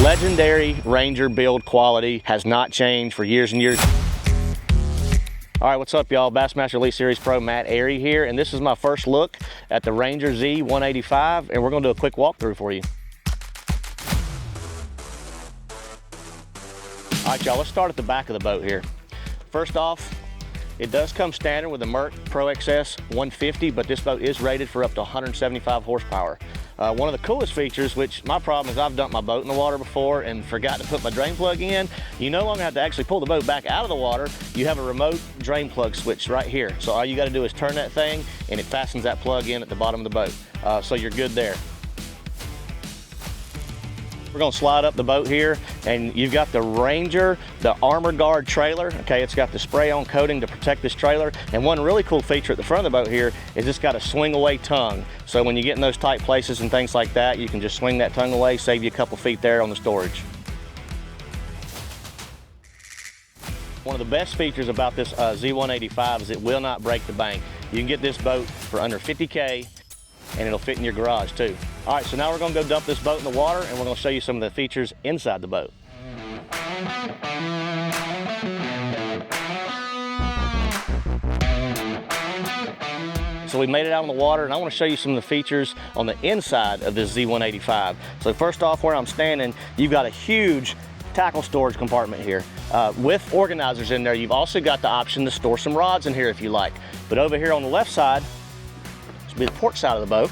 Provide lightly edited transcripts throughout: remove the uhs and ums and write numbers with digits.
Legendary Ranger build quality has not changed for years and years. All right, what's up, y'all? Bassmaster Elite Series Pro Matt Arey here, and this is my first look at the Ranger Z185, and we're gonna do a quick walkthrough for you. All right, y'all, let's start at the back of the boat here. First off, it does come standard with the Mercury Pro XS 150, but this boat is rated for up to 175 horsepower. One of the coolest features, which my problem is I've dumped my boat in the water before and forgot to put my drain plug in, you no longer have to actually pull the boat back out of the water. You have a remote drain plug switch right here. So all you got to do is turn that thing and it fastens that plug in at the bottom of the boat. So you're good there. We're gonna slide up the boat here, and you've got the Ranger, the Armor Guard trailer. Okay, it's got the spray-on coating to protect this trailer. And one really cool feature at the front of the boat here is it's got a swing-away tongue. So when you get in those tight places and things like that, you can just swing that tongue away, save you a couple feet there on the storage. One of the best features about this Z185 is it will not break the bank. You can get this boat for under 50K, and it'll fit in your garage too. All right, so now we're gonna go dump this boat in the water, and we're gonna show you some of the features inside the boat. So we made it out on the water, and I wanna show you some of the features on the inside of this Z185. So first off, where I'm standing, you've got a huge tackle storage compartment here. With organizers in there, you've also got the option to store some rods in here if you like. But over here on the left side, this will be the port side of the boat.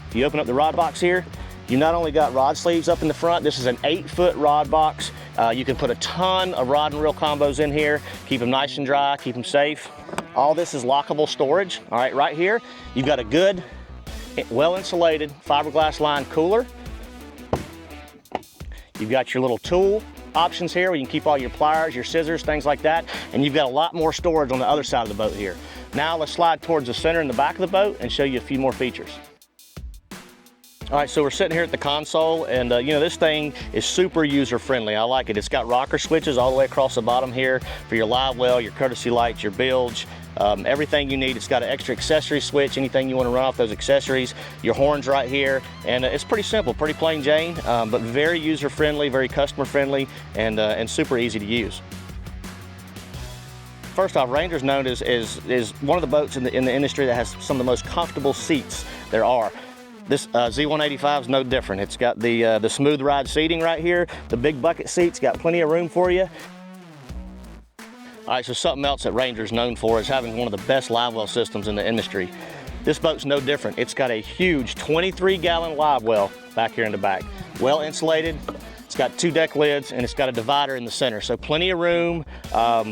If you open up the rod box here, you not only got rod sleeves up in the front, this is an 8-foot rod box. You can put a ton of rod and reel combos in here, keep them nice and dry, keep them safe. All this is lockable storage. All right, right here, you've got a good, well-insulated fiberglass lined cooler. You've got your little tool options here where you can keep all your pliers, your scissors, things like that. And you've got a lot more storage on the other side of the boat here. Now let's slide towards the center in the back of the boat and show you a few more features. All right, so we're sitting here at the console, and you know, this thing is super user-friendly. I like it. It's got rocker switches all the way across the bottom here for your live well, your courtesy lights, your bilge, everything you need. It's got an extra accessory switch, anything you want to run off those accessories, your horns right here, and it's pretty simple, pretty plain Jane, but very user-friendly, very customer-friendly, and super easy to use. First off, Ranger's known as one of the boats in the industry that has some of the most comfortable seats there are. This Z185 is no different. It's got the smooth ride seating right here. The big bucket seats got plenty of room for you. All right, so something else that Ranger's known for is having one of the best live well systems in the industry. This boat's no different. It's got a huge 23-gallon live well back here in the back. Well insulated. It's got 2 deck lids, and it's got a divider in the center. So plenty of room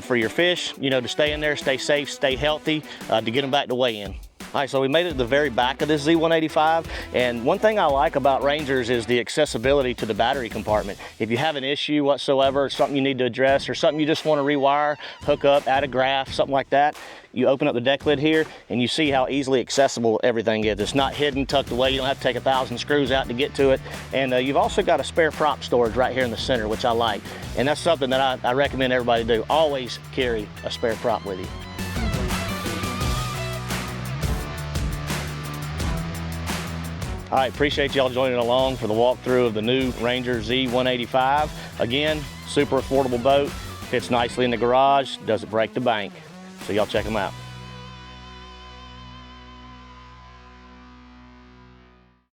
for your fish, you know, to stay in there, stay safe, stay healthy, to get them back to weigh in. All right, so we made it to the very back of this Z185, and one thing I like about Rangers is the accessibility to the battery compartment. If you have an issue whatsoever, something you need to address, or something you just want to rewire, hook up, add a graph, something like that, you open up the deck lid here, and you see how easily accessible everything is. It's not hidden, tucked away. You don't have to take 1,000 screws out to get to it. And you've also got a spare prop storage right here in the center, which I like. And that's something that I recommend everybody do. Always carry a spare prop with you. All right, appreciate y'all joining along for the walkthrough of the new Ranger Z185. Again, super affordable boat, fits nicely in the garage, doesn't break the bank. So y'all check them out.